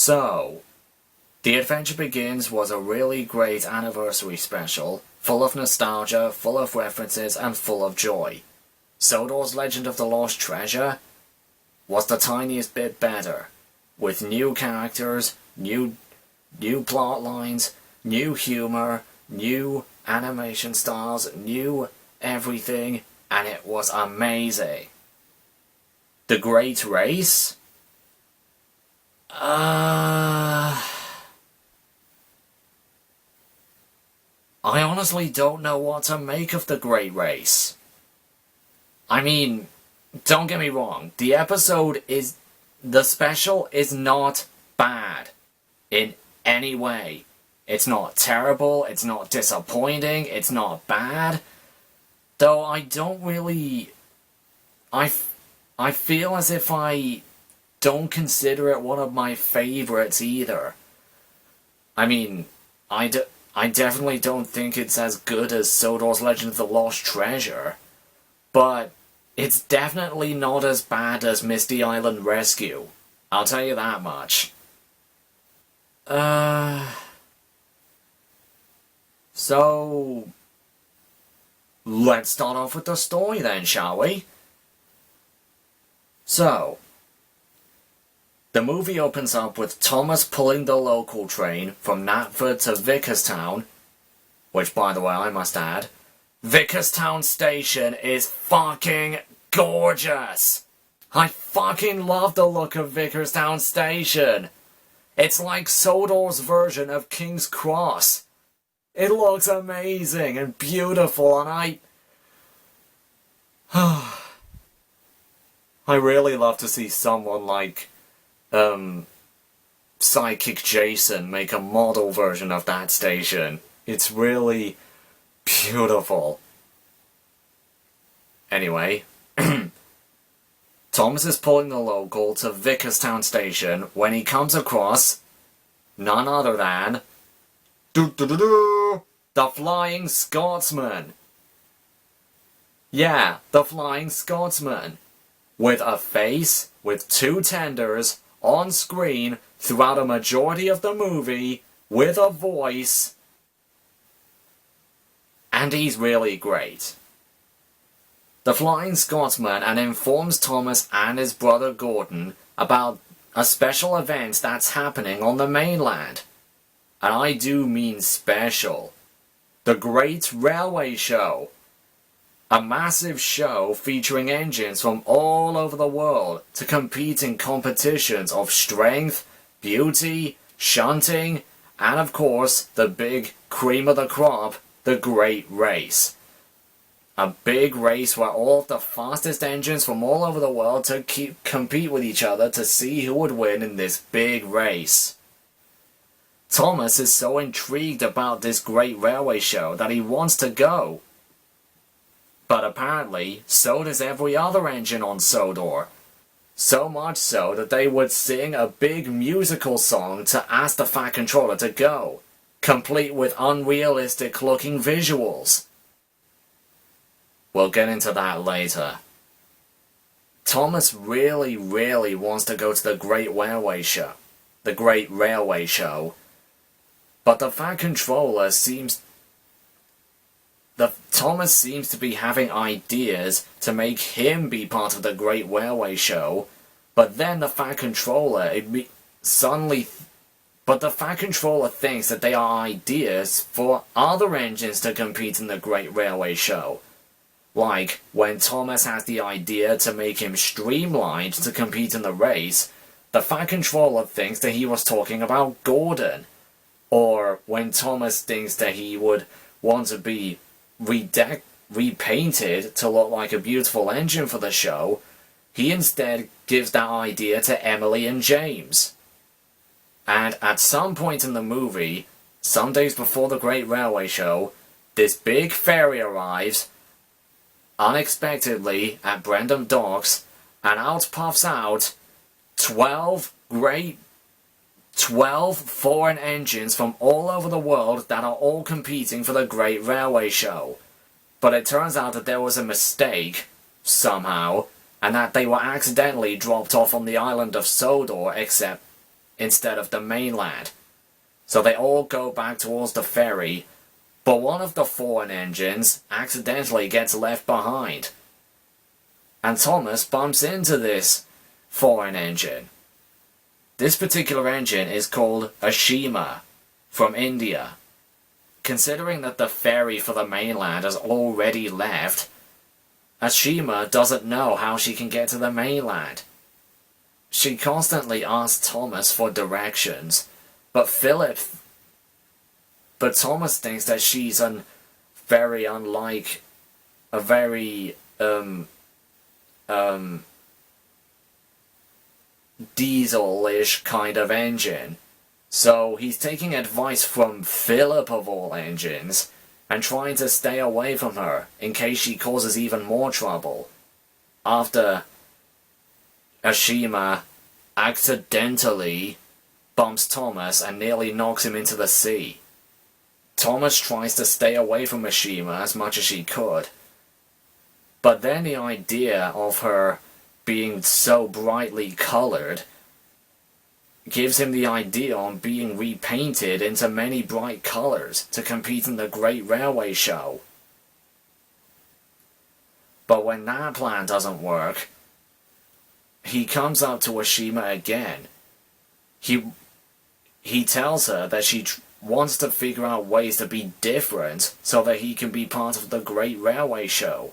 So, The Adventure Begins was a really great anniversary special, full of nostalgia, full of references, and full of joy. Sodor's Legend of the Lost Treasure was the tiniest bit better, with new characters, new plot lines, new humor, new animation styles, new everything, and it was amazing. The Great Race? I honestly don't know what to make of The Great Race. I mean, don't get me wrong, the special is not bad in any way. It's not terrible, it's not disappointing, it's not bad. Though I don't really... I feel as if I don't consider it one of my favorites either. I mean, I definitely don't think it's as good as Sodor's Legend of the Lost Treasure, but it's definitely not as bad as Misty Island Rescue. I'll tell you that much. So, let's start off with the story then, shall we? So, the movie opens up with Thomas pulling the local train from Knapford to Vickerstown, which, by the way, I must add, Vickerstown Station is fucking gorgeous! I fucking love the look of Vickerstown Station! It's like Sodor's version of King's Cross. It looks amazing and beautiful, and I really love to see someone like Psychic Jason make a model version of that station. It's really beautiful. Anyway, Thomas is pulling the local to Vickerstown Station when he comes across none other than the Flying Scotsman. Yeah, the Flying Scotsman. With a face, with two tenders, on screen throughout a majority of the movie, with a voice, and he's really great. The Flying Scotsman informs Thomas and his brother Gordon about a special event that's happening on the mainland. And I do mean special. The Great Railway Show. A massive show featuring engines from all over the world to compete in competitions of strength, beauty, shunting, and of course, the big cream of the crop, the Great Race. A big race where all of the fastest engines from all over the world to compete with each other to see who would win in this big race. Thomas is so intrigued about this great railway show that he wants to go. But apparently, so does every other engine on Sodor. So much so that they would sing a big musical song to ask the Fat Controller to go, complete with unrealistic looking visuals. We'll get into that later. Thomas really wants to go to the Great Railway Show. But the Fat Controller Thomas seems to be having ideas to make him be part of the Great Railway Show, but then the Fat Controller thinks that they are ideas for other engines to compete in the Great Railway Show. Like, when Thomas has the idea to make him streamlined to compete in the race, the Fat Controller thinks that he was talking about Gordon. Or when Thomas thinks that he would want to be repainted to look like a beautiful engine for the show, he instead gives that idea to Emily and James. And at some point in the movie, some days before the Great Railway Show, this big ferry arrives unexpectedly at Brendam Docks, and out puffs out 12 foreign engines from all over the world that are all competing for the Great Railway Show. But it turns out that there was a mistake, somehow, and that they were accidentally dropped off on the island of Sodor, except instead of the mainland. So they all go back towards the ferry, but one of the foreign engines accidentally gets left behind. And Thomas bumps into this foreign engine. This particular engine is called Ashima, from India. Considering that the ferry for the mainland has already left, Ashima doesn't know how she can get to the mainland. She constantly asks Thomas for directions, but Thomas thinks that she's very unlike a very diesel-ish kind of engine. So he's taking advice from Philip of all engines and trying to stay away from her in case she causes even more trouble. After Ashima accidentally bumps Thomas and nearly knocks him into the sea. Thomas tries to stay away from Ashima as much as she could. But then the idea of her being so brightly colored gives him the idea on being repainted into many bright colors to compete in the Great Railway Show. But when that plan doesn't work, he comes up to Ashima again. He tells her that she wants to figure out ways to be different so that he can be part of the Great Railway Show.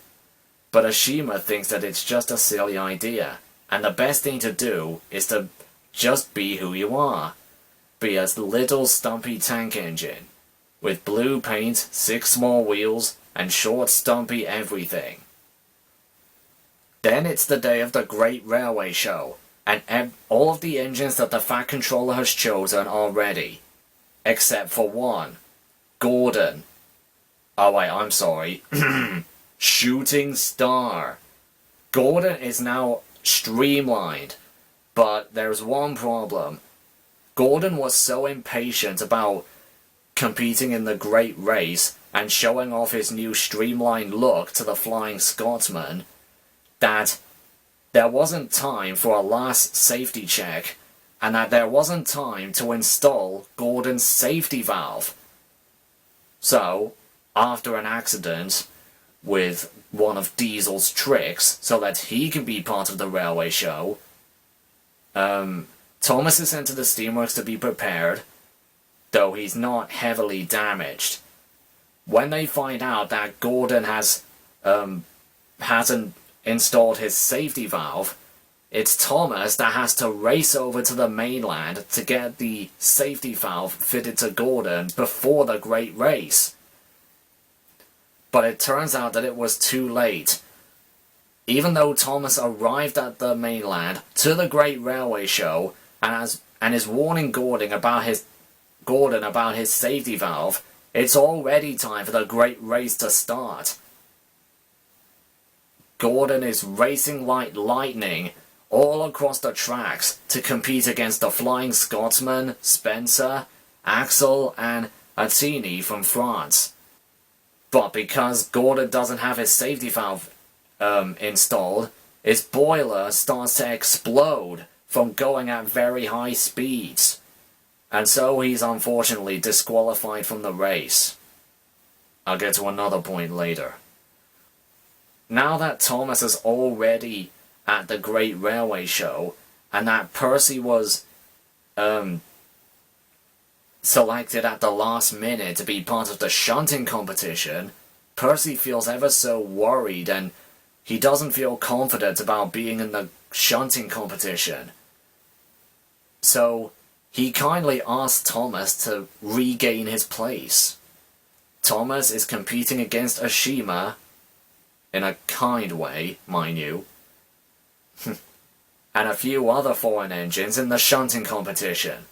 But Ashima thinks that it's just a silly idea, and the best thing to do is to just be who you are. Be a little stumpy tank engine, with blue paint, 6 small wheels, and short stumpy everything. Then it's the day of the Great Railway Show, and all of the engines that the Fat Controller has chosen are ready. Except for one. Gordon. Oh wait, I'm sorry. Shooting Star. Gordon is now streamlined, but there's one problem. Gordon was so impatient about competing in the Great Race and showing off his new streamlined look to the Flying Scotsman that there wasn't time for a last safety check, and that there wasn't time to install Gordon's safety valve. So, after an accident with one of Diesel's tricks so that he can be part of the railway show, Thomas is sent to the steamworks to be prepared, though he's not heavily damaged. When they find out that Gordon hasn't installed his safety valve, it's Thomas that has to race over to the mainland to get the safety valve fitted to Gordon before the Great Race. But it turns out that it was too late. Even though Thomas arrived at the mainland to the Great Railway Show and is warning Gordon about his safety valve, it's already time for the Great Race to start. Gordon is racing like lightning all across the tracks to compete against the Flying Scotsman, Spencer, Axel, and Attini from France. But because Gordon doesn't have his safety valve installed, his boiler starts to explode from going at very high speeds. And so he's unfortunately disqualified from the race. I'll get to another point later. Now that Thomas is already at the Great Railway Show, and that Percy was selected at the last minute to be part of the shunting competition, Percy feels ever so worried and he doesn't feel confident about being in the shunting competition. So he kindly asks Thomas to regain his place. Thomas is competing against Ashima, in a kind way, mind you, and a few other foreign engines in the shunting competition.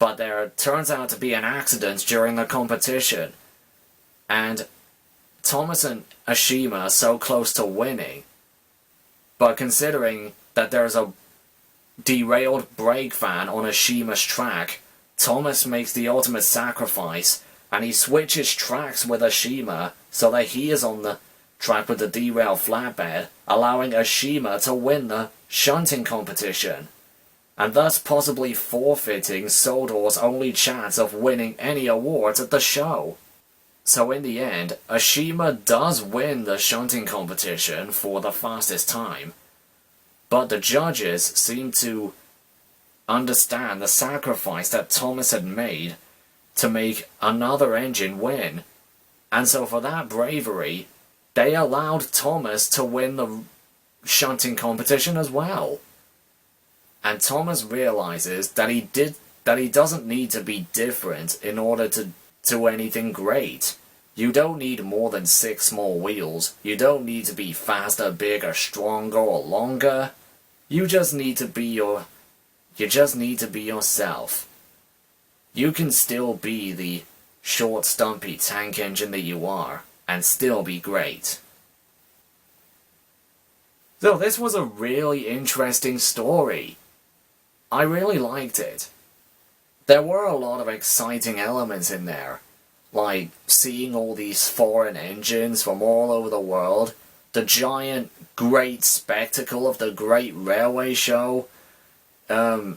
But there turns out to be an accident during the competition, and Thomas and Ashima are so close to winning. But considering that there's a derailed brake van on Ashima's track, Thomas makes the ultimate sacrifice, and he switches tracks with Ashima so that he is on the track with the derailed flatbed, allowing Ashima to win the shunting competition. and thus possibly forfeiting Sodor's only chance of winning any awards at the show. So in the end, Ashima does win the shunting competition for the fastest time, but the judges seem to understand the sacrifice that Thomas had made to make another engine win, and so for that bravery, they allowed Thomas to win the shunting competition as well. And Thomas realizes that he doesn't need to be different in order to do anything great. You don't need more than 6 small wheels. You don't need to be faster, bigger, stronger, or longer. You just need to be yourself. You can still be the short, stumpy tank engine that you are, and still be great. So this was a really interesting story. I really liked it. There were a lot of exciting elements in there, like seeing all these foreign engines from all over the world, the giant, great spectacle of the Great Railway Show, the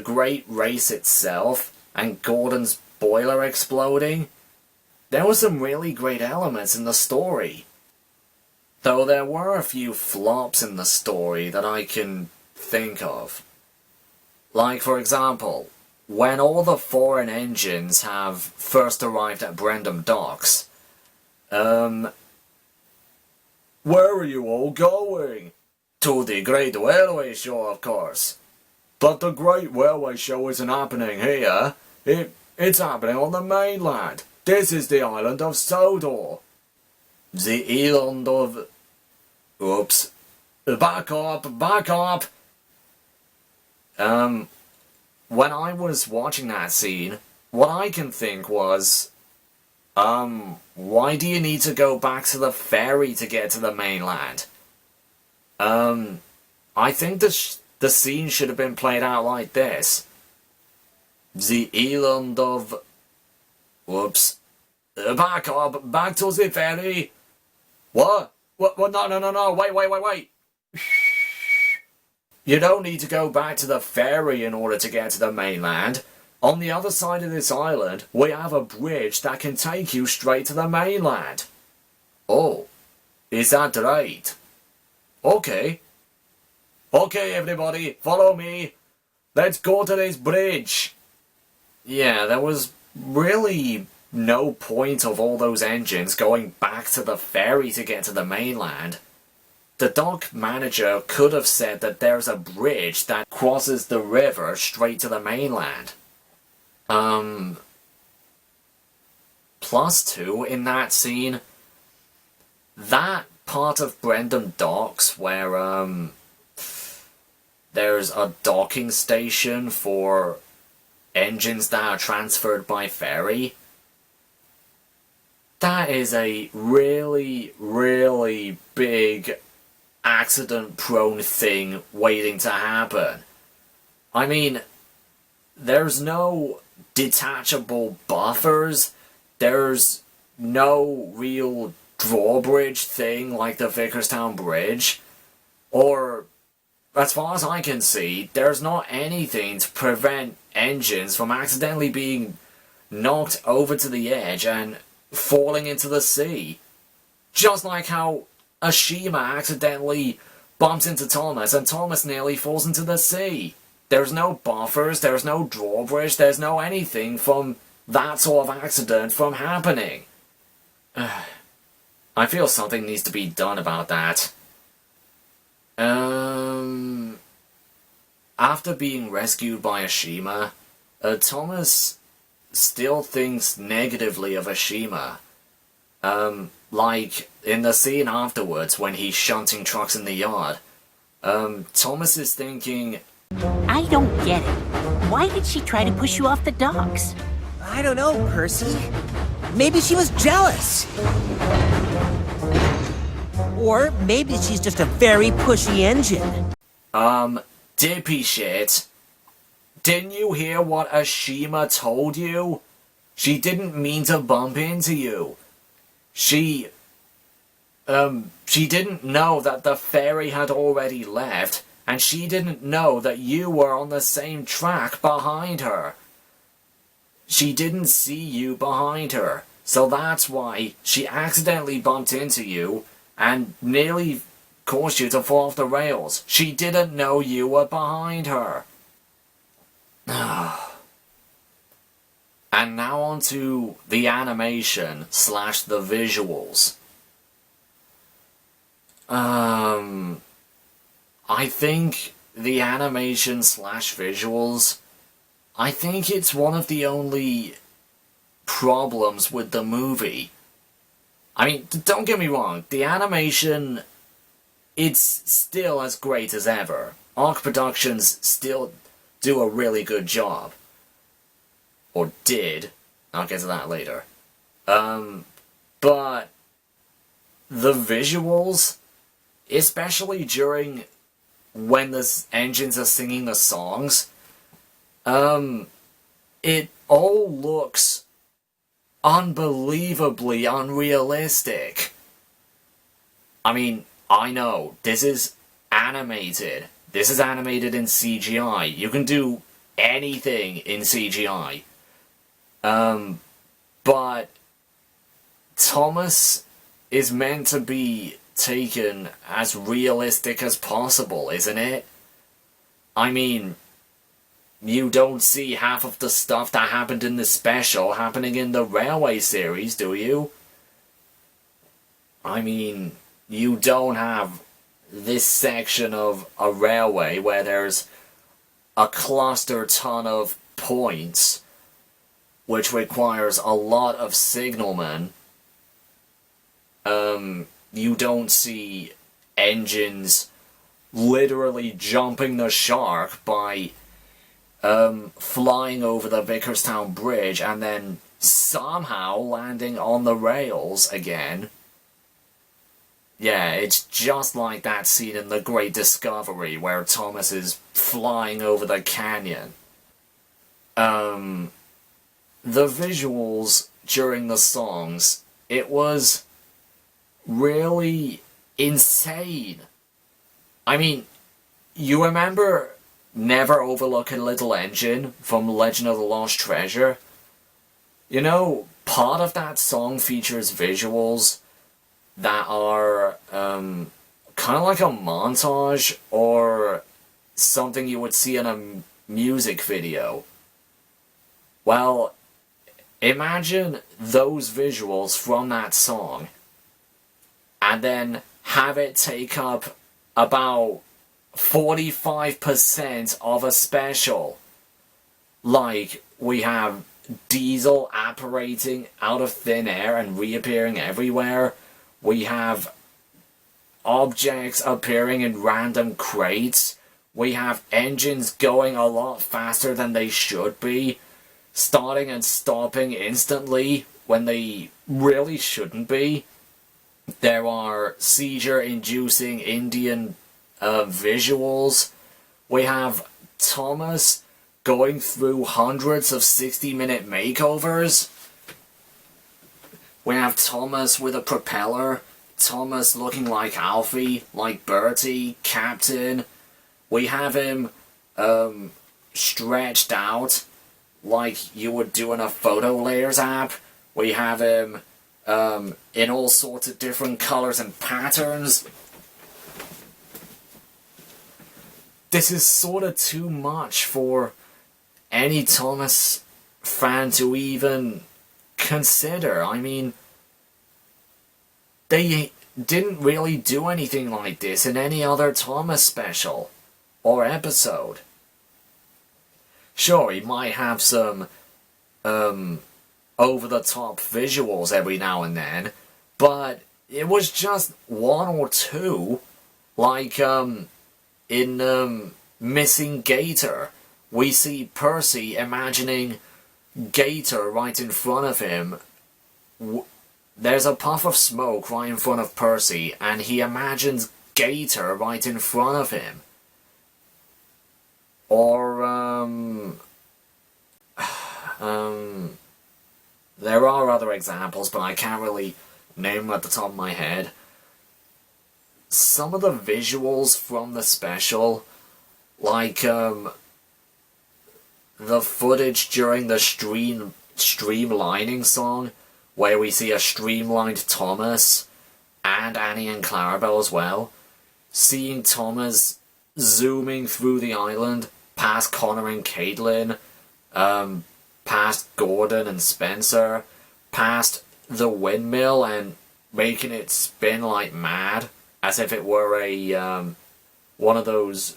Great Race itself, and Gordon's boiler exploding. There were some really great elements in the story. Though there were a few flops in the story that I can think of. Like, for example, when all the foreign engines have first arrived at Brendam Docks, where are you all going? To the Great Railway Show, of course. But the Great Railway Show isn't happening here. It's happening on the mainland. This is the island of Sodor. The island of... Oops. Back up, back up! When I was watching that scene, what I can think was, why do you need to go back to the ferry to get to the mainland? I think the scene should have been played out like this. The island of... Whoops. Back up, back to the ferry. What? What? No, wait. You don't need to go back to the ferry in order to get to the mainland. On the other side of this island, we have a bridge that can take you straight to the mainland. Oh, is that right? Okay. Okay, everybody, follow me. Let's go to this bridge. Yeah, there was really no point of all those engines going back to the ferry to get to the mainland. The dock manager could have said that there's a bridge that crosses the river straight to the mainland. Plus 2, in that scene, that part of Brendam Docks where, there's a docking station for engines that are transferred by ferry. That is a really, really big accident-prone thing waiting to happen. I mean, there's no detachable buffers, there's no real drawbridge thing like the Vickerstown Bridge, or, as far as I can see, there's not anything to prevent engines from accidentally being knocked over to the edge and falling into the sea. Just like how Ashima accidentally bumps into Thomas and Thomas nearly falls into the sea. There's no buffers, there's no drawbridge, there's no anything from that sort of accident from happening. I feel something needs to be done about that. After being rescued by Ashima, Thomas still thinks negatively of Ashima. Like, in the scene afterwards when he's shunting trucks in the yard, Thomas is thinking, I don't get it. Why did she try to push you off the docks? I don't know, Percy. Maybe she was jealous. Or maybe she's just a very pushy engine. Dippy shit. Didn't you hear what Ashima told you? She didn't mean to bump into you. She didn't know that the ferry had already left, and she didn't know that you were on the same track behind her. She didn't see you behind her, so that's why she accidentally bumped into you and nearly caused you to fall off the rails. She didn't know you were behind her. And now on to the animation / the visuals. I think the animation / visuals, I think it's one of the only problems with the movie. I mean, don't get me wrong, the animation, it's still as great as ever. Arc Productions still do a really good job. Or did. I'll get to that later. But the visuals, especially during when the engines are singing the songs, it all looks unbelievably unrealistic. I mean, I know, this is animated. This is animated in CGI. You can do anything in CGI. But Thomas is meant to be taken as realistic as possible, isn't it? I mean, you don't see half of the stuff that happened in the special happening in the Railway series, do you? I mean, you don't have this section of a railway where there's a cluster ton of points, which requires a lot of signalmen. You don't see engines literally jumping the shark by flying over the Vickerstown Bridge and then somehow landing on the rails again. Yeah, it's just like that scene in The Great Discovery where Thomas is flying over the canyon. The visuals during the songs, it was really insane. I mean, you remember Never Overlook a Little Engine from Legend of the Lost Treasure? You know, part of that song features visuals that are kind of like a montage or something you would see in a music video. Well, imagine those visuals from that song and then have it take up about 45% of a special. Like, we have Diesel apparating out of thin air and reappearing everywhere. We have objects appearing in random crates. We have engines going a lot faster than they should be, starting and stopping instantly when they really shouldn't be. There are seizure-inducing Indian visuals. We have Thomas going through hundreds of 60-minute makeovers. We have Thomas with a propeller, Thomas looking like Alfie, like Bertie, Captain. We have him stretched out like you would do in a photo layers app. We have him in all sorts of different colors and patterns. This is sort of too much for any Thomas fan to even consider. I mean, they didn't really do anything like this in any other Thomas special or episode. Sure, he might have some over-the-top visuals every now and then, but it was just one or two, like in Missing Gator. We see Percy imagining Gator right in front of him. There's a puff of smoke right in front of Percy, and he imagines Gator right in front of him. Or, there are other examples, but I can't really name them at the top of my head. Some of the visuals from the special like, the footage during the streamlining song, where we see a streamlined Thomas, and Annie and Clarabelle as well. Seeing Thomas zooming through the island, past Connor and Caitlin, past Gordon and Spencer, past the windmill and making it spin like mad, as if it were a, one of those,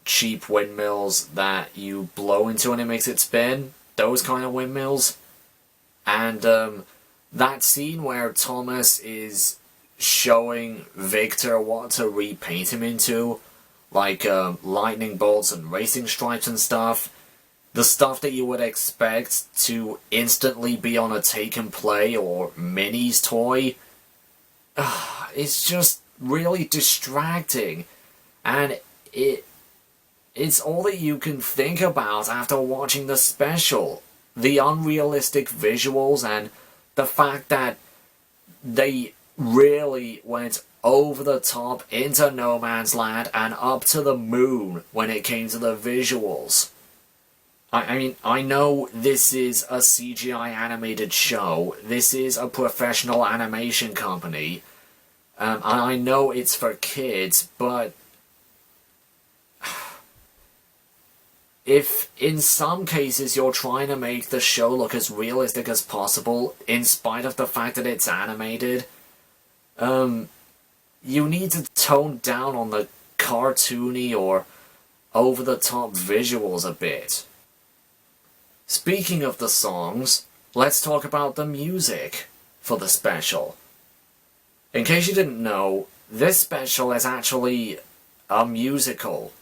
cheap windmills that you blow into and it makes it spin. Those kind of windmills. And, that scene where Thomas is showing Victor what to repaint him into, like, lightning bolts and racing stripes and stuff. The stuff that you would expect to instantly be on a Take and Play or Minnie's toy. It's just really distracting. And it's all that you can think about after watching the special. The unrealistic visuals and the fact that they really went over the top into No Man's Land and up to the moon when it came to the visuals. I mean, I know this is a CGI animated show, this is a professional animation company, and I know it's for kids, but if in some cases you're trying to make the show look as realistic as possible, in spite of the fact that it's animated, you need to tone down on the cartoony or over-the-top visuals a bit. Speaking of the songs, let's talk about the music for the special. In case you didn't know, this special is actually a musical.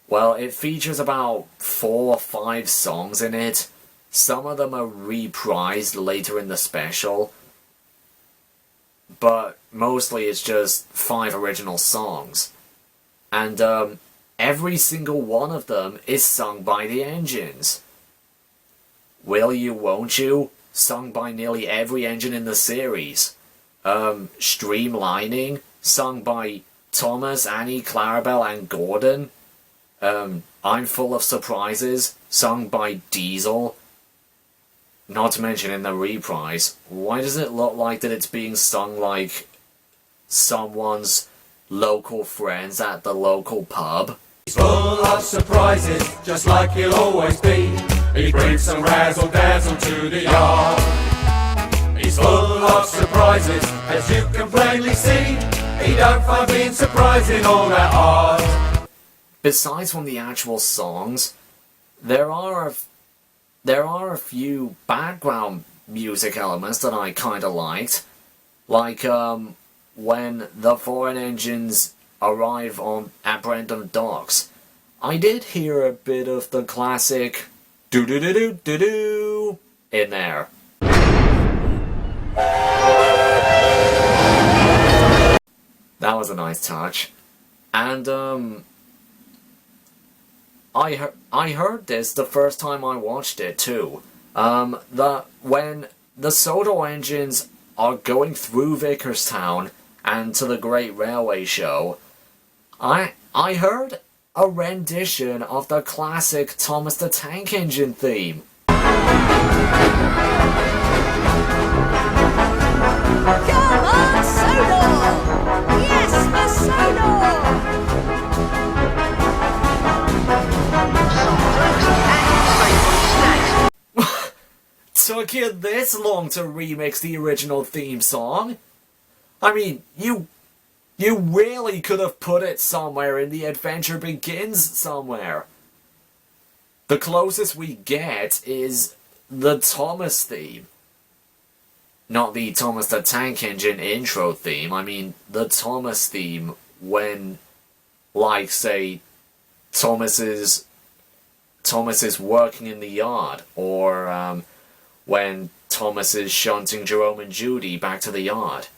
Well, it features about 4 or 5 songs in it. Some of them are reprised later in the special, but mostly it's just 5 original songs. And every single one of them is sung by the engines. Will You, Won't You? Sung by nearly every engine in the series. Streamlining? Sung by Thomas, Annie, Clarabelle, and Gordon. I'm Full of Surprises, sung by Diesel. Not to mention in the reprise, why does it look like that it's being sung like someone's local friends at the local pub? He's full of surprises, just like he'll always be. He brings some razzle-dazzle to the yard. He's full of surprises, as you can plainly see. He don't find being surprising all that hard. Besides from the actual songs, there are a few background music elements that I kinda liked. Like, when the foreign engines arrive at Brendam Docks. I did hear a bit of the classic do-do-do-do-do-do in there. That was a nice touch. And, I heard this the first time I watched it too. When the Soto engines are going through Vickerstown and to the Great Railway Show, I heard a rendition of the classic Thomas the Tank Engine theme. Come on, Soto! Yes, the Soto! Took you this long to remix the original theme song? I mean, you really could have put it somewhere in The Adventure Begins somewhere. The closest we get is the Thomas theme. Not the Thomas the Tank Engine intro theme, I mean the Thomas theme when, like, say, Thomas is working in the yard, or when Thomas is shunting Jerome and Judy back to the yard.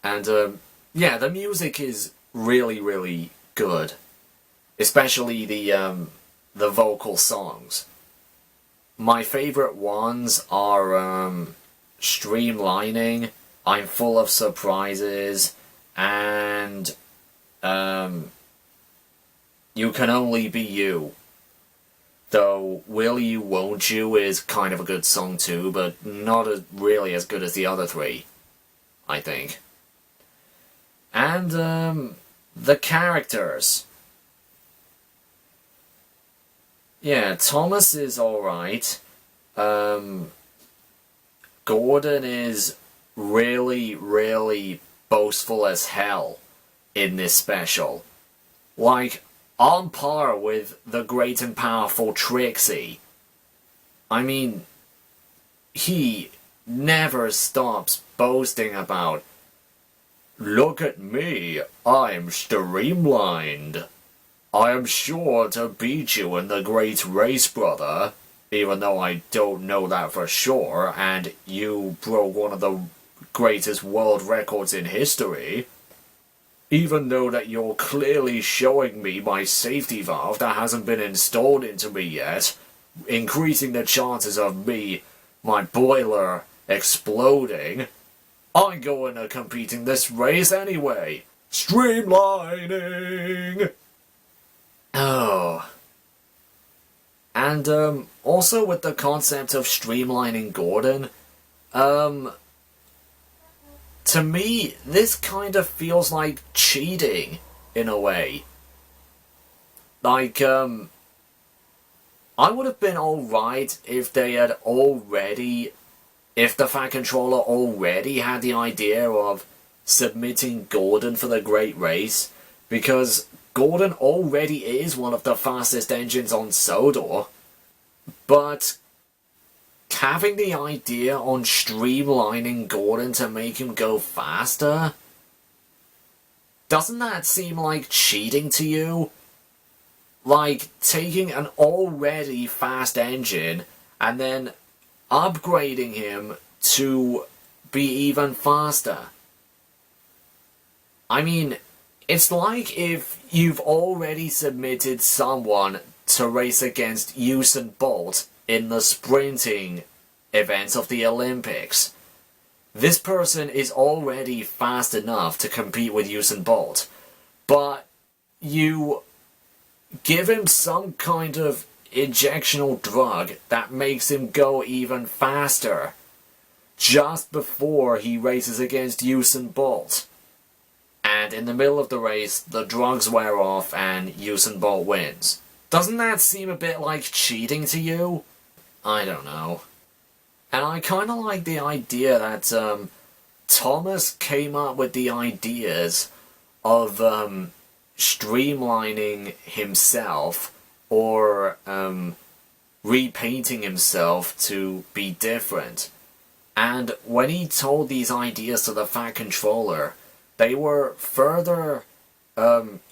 And, yeah, the music is really, really good. Especially the vocal songs. My favorite ones are, Streamlining, I'm Full of Surprises, and, You can only be you. Though Will You Won't You is kind of a good song too, but not really as good as the other three, I think. And the characters. Yeah, Thomas is alright. Gordon is really, really boastful as hell in this special. Like, on par with the great and powerful Trixie. I mean, he never stops boasting about, "Look at me, I'm streamlined. I am sure to beat you in the great race, brother, even though I don't know that for sure, and you broke one of the greatest world records in history. Even though that you're clearly showing me my safety valve that hasn't been installed into me yet, increasing the chances of my boiler, exploding, I'm going to compete in this race anyway. Streamlining!" Oh. And, also with the concept of streamlining Gordon, to me, this kind of feels like cheating, in a way. Like, I would have been alright if they had already... If the Fat Controller already had the idea of submitting Gordon for the Great Race, because Gordon already is one of the fastest engines on Sodor, but having the idea on streamlining Gordon to make him go faster? Doesn't that seem like cheating to you? Like taking an already fast engine and then upgrading him to be even faster. I mean, it's like if you've already submitted someone to race against Usain Bolt in the sprinting events of the Olympics. This person is already fast enough to compete with Usain Bolt, but you give him some kind of injectional drug that makes him go even faster just before he races against Usain Bolt. And in the middle of the race, the drugs wear off and Usain Bolt wins. Doesn't that seem a bit like cheating to you? I don't know. And I kind of like the idea that Thomas came up with the ideas of streamlining himself or repainting himself to be different. And when he told these ideas to the Fat Controller, they were further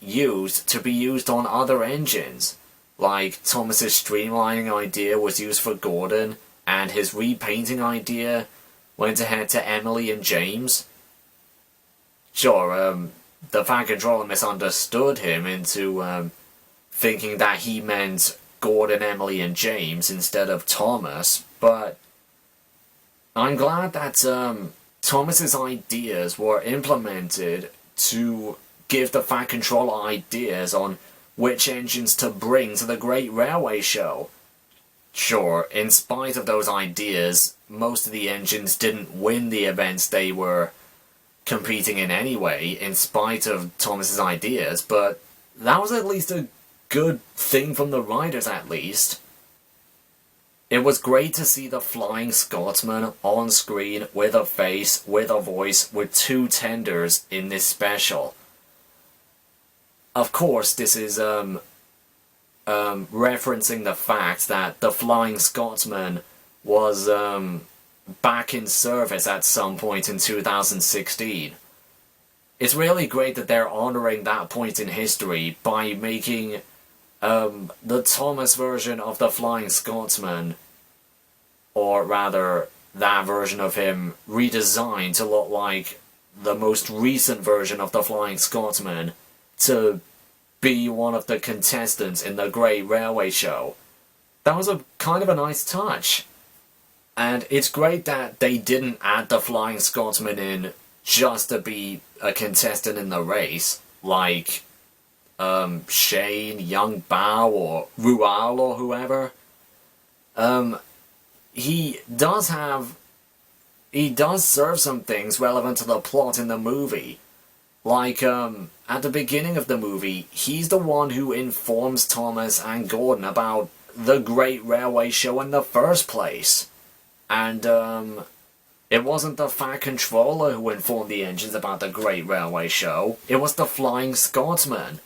used to be used on other engines. Like, Thomas's streamlining idea was used for Gordon, and his repainting idea went ahead to Emily and James. Sure, the Fat Controller misunderstood him into thinking that he meant Gordon, Emily, and James instead of Thomas, but I'm glad that Thomas's ideas were implemented to give the Fat Controller ideas on which engines to bring to the Great Railway Show. Sure, in spite of those ideas, most of the engines didn't win the events they were competing in anyway, in spite of Thomas's ideas, but that was at least a good thing from the writers, at least. It was great to see the Flying Scotsman on screen with a face, with a voice, with two tenders in this special. Of course, this is referencing the fact that the Flying Scotsman was back in service at some point in 2016. It's really great that they're honouring that point in history by making the Thomas version of the Flying Scotsman, or rather, that version of him, redesigned to look like the most recent version of the Flying Scotsman, to be one of the contestants in the Great Railway Show. That was a kind of a nice touch. And it's great that they didn't add the Flying Scotsman in just to be a contestant in the race. like Shane, Young Bao, or Rual, or whoever, he does serve some things relevant to the plot in the movie. Like, at the beginning of the movie, he's the one who informs Thomas and Gordon about the Great Railway Show in the first place. And, it wasn't the Fat Controller who informed the engines about the Great Railway Show. It was the Flying Scotsman.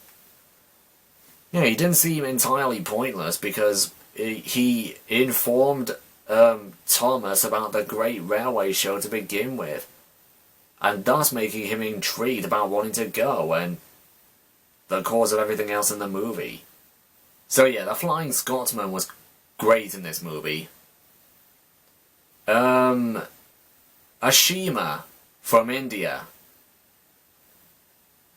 Yeah, he didn't seem entirely pointless because he informed Thomas about the Great Railway Show to begin with, and thus making him intrigued about wanting to go and the cause of everything else in the movie. So yeah, the Flying Scotsman was great in this movie. Ashima from India.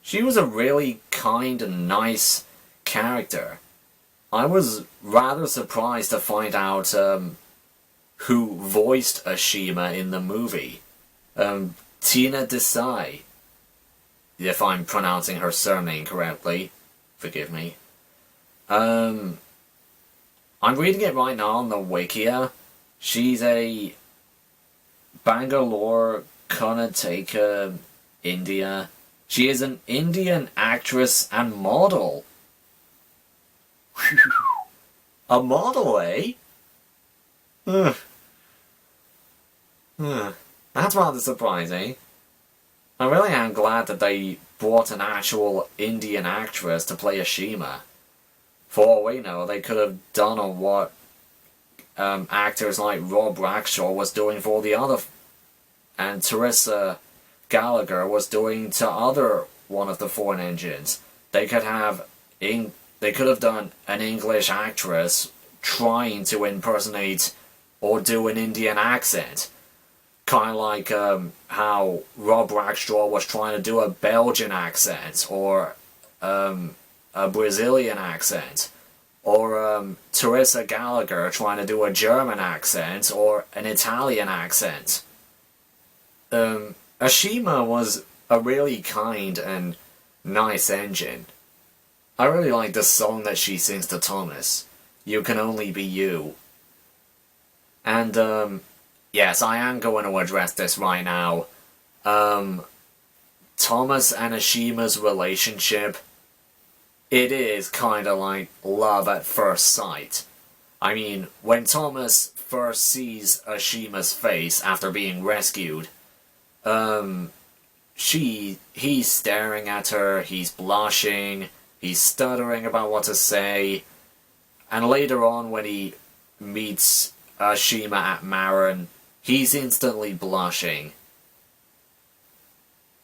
She was a really kind and nice character. I was rather surprised to find out who voiced Ashima in the movie. Tina Desai. If I'm pronouncing her surname correctly, forgive me. I'm reading it right now on the Wikia. She's a Bangalore, Karnataka, India. She is an Indian actress and model. A model, eh? That's rather surprising. I really am glad that they brought an actual Indian actress to play Ashima. For all we know, they could have done what actors like Rob Rackshaw was doing for the other, and Teresa Gallagher was doing to other one of the foreign engines. They could have done an English actress trying to impersonate or do an Indian accent. Kind of like how Rob Rackshaw was trying to do a Belgian accent, or a Brazilian accent, or Teresa Gallagher trying to do a German accent, or an Italian accent. Ashima was a really kind and nice engine. I really like the song that she sings to Thomas, "You Can Only Be You." And, yes, I am going to address this right now. Thomas and Ashima's relationship, it is kinda like love at first sight. I mean, when Thomas first sees Ashima's face after being rescued, he's staring at her, he's blushing, he's stuttering about what to say, and later on when he meets Ashima at Marin, he's instantly blushing.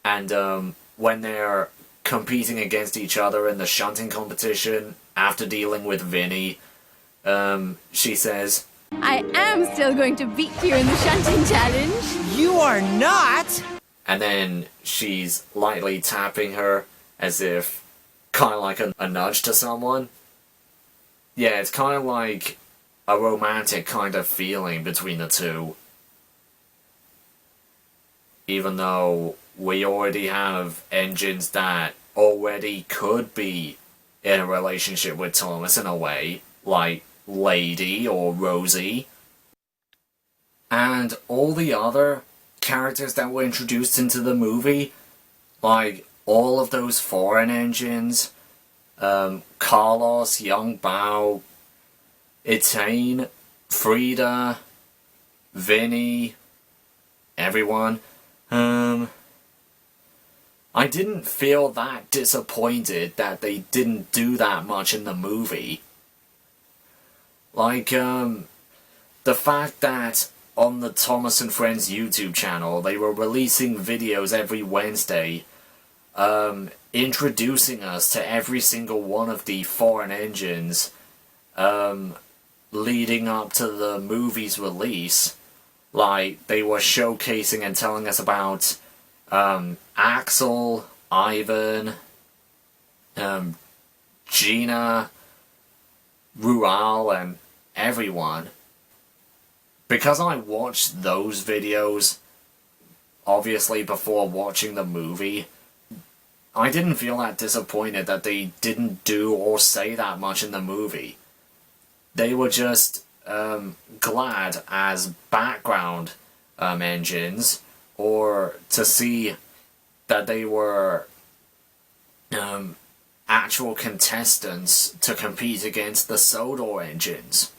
And when they're competing against each other in the shunting competition, after dealing with Vinny, she says, I am still going to beat you in the shunting challenge. You are not! and then she's lightly tapping her as if kind of like a nudge to someone. Yeah, it's kind of like a romantic kind of feeling between the two. Even though we already have engines that already could be in a relationship with Thomas in a way, like Lady or Rosie. And all the other characters that were introduced into the movie, like all of those foreign engines, Carlos, Young Bao, Etain, Frida, Vinny, everyone, I didn't feel that disappointed that they didn't do that much in the movie. Like, the fact that on the Thomas and Friends YouTube channel, they were releasing videos every Wednesday, introducing us to every single one of the foreign engines, leading up to the movie's release. Like, they were showcasing and telling us about, Axel, Ivan, Gina, Rual, and everyone. Because I watched those videos, obviously before watching the movie, I didn't feel that disappointed that they didn't do or say that much in the movie. They were just glad as background engines, or to see that they were actual contestants to compete against the Sodor engines.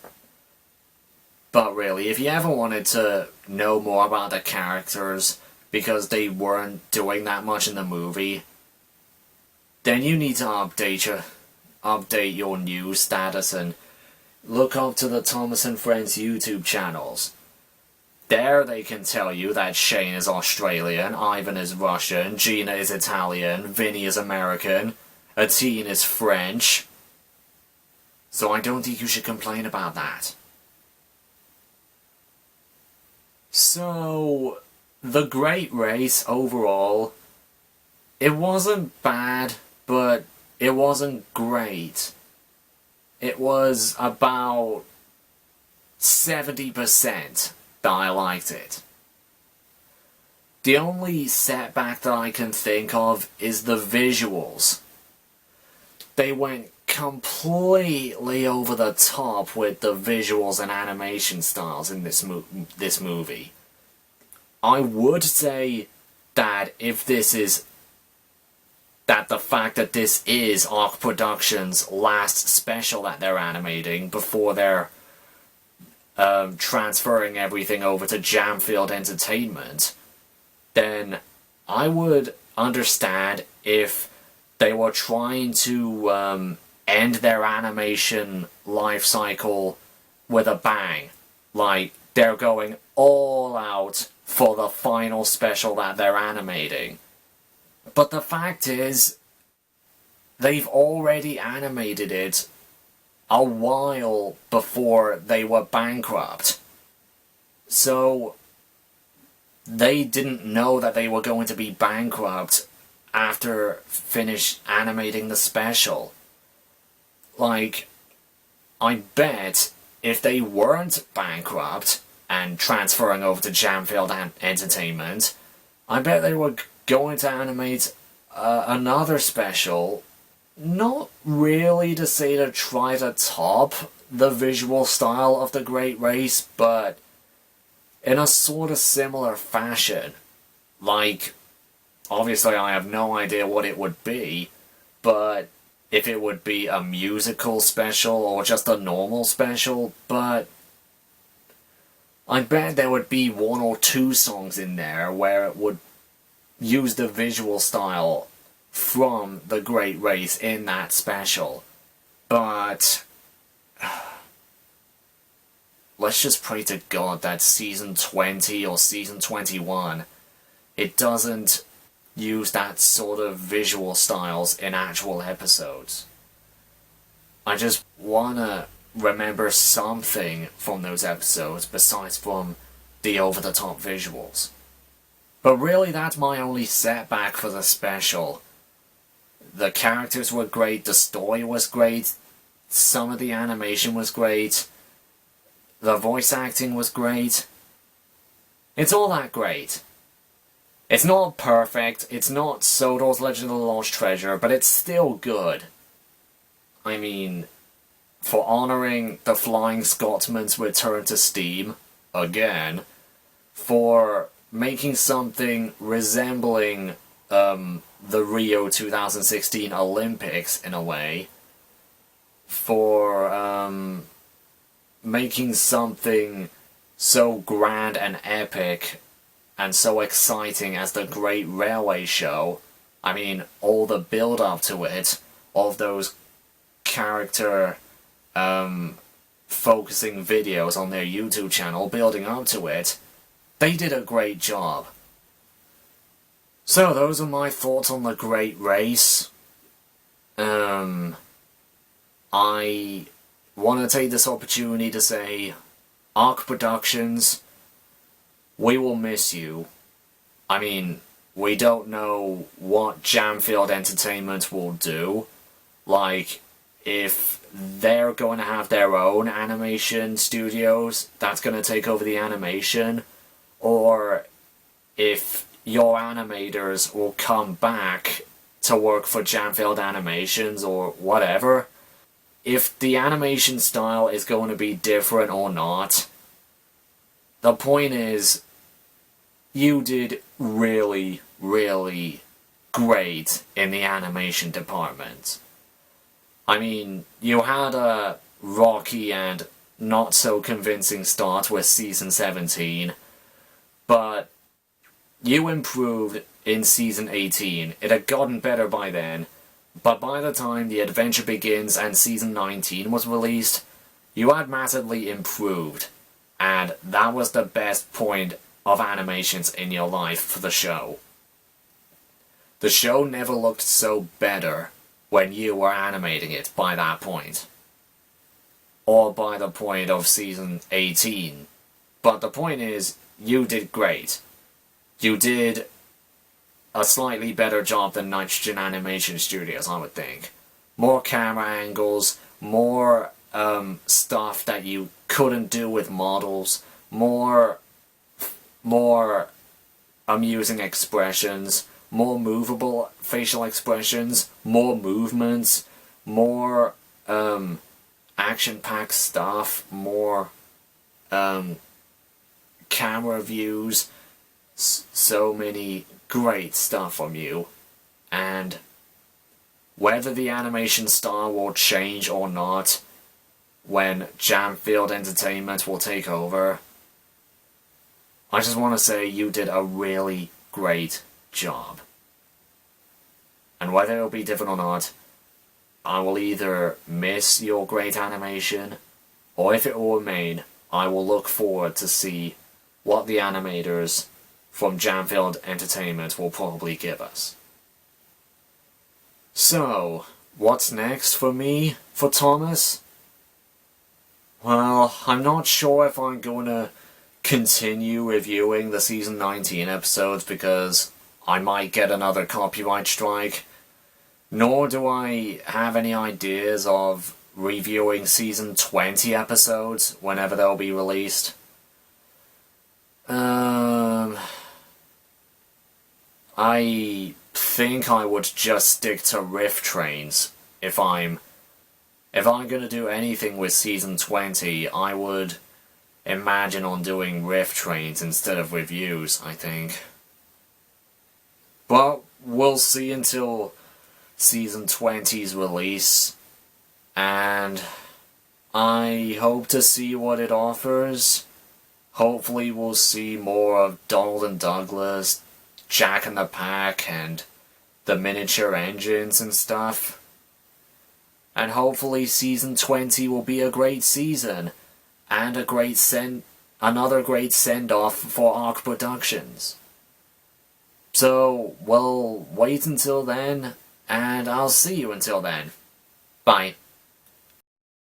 But really, if you ever wanted to know more about the characters, because they weren't doing that much in the movie, then you need to update your news status and look up to the Thomas and Friends YouTube channels. There they can tell you that Shane is Australian, Ivan is Russian, Gina is Italian, Vinny is American, Atine is French. So I don't think you should complain about that. So, the Great Race overall, it wasn't bad, but it wasn't great. It was about 70% that I liked it. The only setback that I can think of is the visuals. They went completely over the top with the visuals and animation styles in this movie. I would say that the fact that this is Arc Productions' last special that they're animating before they're transferring everything over to Jamfield Entertainment, then I would understand if they were trying to end their animation life cycle with a bang. Like, they're going all out for the final special that they're animating. But the fact is, they've already animated it a while before they were bankrupt. So, they didn't know that they were going to be bankrupt after finished animating the special. Like, I bet if they weren't bankrupt and transferring over to Jamfield Entertainment, I bet they were going to animate another special, not really to say to try to top the visual style of The Great Race, but in a sort of similar fashion. Like, obviously I have no idea what it would be, but if it would be a musical special or just a normal special, but I bet there would be one or two songs in there where it would use the visual style from The Great Race in that special. But let's just pray to God that season 20 or season 21, it doesn't use that sort of visual styles in actual episodes. I just wanna remember something from those episodes besides from the over-the-top visuals. But really, that's my only setback for the special. The characters were great, the story was great, some of the animation was great, the voice acting was great. It's all that great. It's not perfect, it's not Sodor's Legend of the Lost Treasure, but it's still good. I mean, for honouring the Flying Scotsman's return to Steam, again, for making something resembling the Rio 2016 Olympics in a way, for making something so grand and epic and so exciting as the Great Railway Show. I mean, all the build-up to it, all of those character focusing videos on their YouTube channel building up to it, they did a great job. So those are my thoughts on The Great Race. I want to take this opportunity to say, Arc Productions, we will miss you. I mean, we don't know what Jamfield Entertainment will do. Like, if they're going to have their own animation studios that's going to take over the animation, or if your animators will come back to work for Jamfield Animations or whatever. If the animation style is going to be different or not, the point is, you did really, really great in the animation department. I mean, you had a rocky and not so convincing start with season 17, but you improved in season 18. It had gotten better by then, but by the time The Adventure Begins and season 19 was released, you had massively improved, and that was the best point of animations in your life for the show. The show never looked so better when you were animating it by that point. Or by the point of season 18. But the point is, you did great. You did a slightly better job than Nitrogen Animation Studios, I would think. More camera angles, more stuff that you couldn't do with models, more amusing expressions, more movable facial expressions, more movements, more action-packed stuff, more camera views, so many great stuff from you. And whether the animation style will change or not when Jamfield Entertainment will take over, I just want to say you did a really great job. And whether it'll be different or not, I will either miss your great animation, or if it will remain, I will look forward to see what the animators from Jamfield Entertainment will probably give us. So, what's next for me, for Thomas? Well, I'm not sure if I'm going to continue reviewing the season 19 episodes because I might get another copyright strike. Nor do I have any ideas of reviewing season 20 episodes whenever they'll be released. I think I would just stick to riff trains. If I'm gonna do anything with season 20, I would imagine on doing riff trains instead of reviews, I think. But we'll see until season 20's release, and I hope to see what it offers. Hopefully we'll see more of Donald and Douglas, Jack and the Pack, and the miniature engines and stuff. And hopefully season 20 will be a great season, and another great send-off for Arc Productions. So, we'll wait until then, and I'll see you until then. Bye.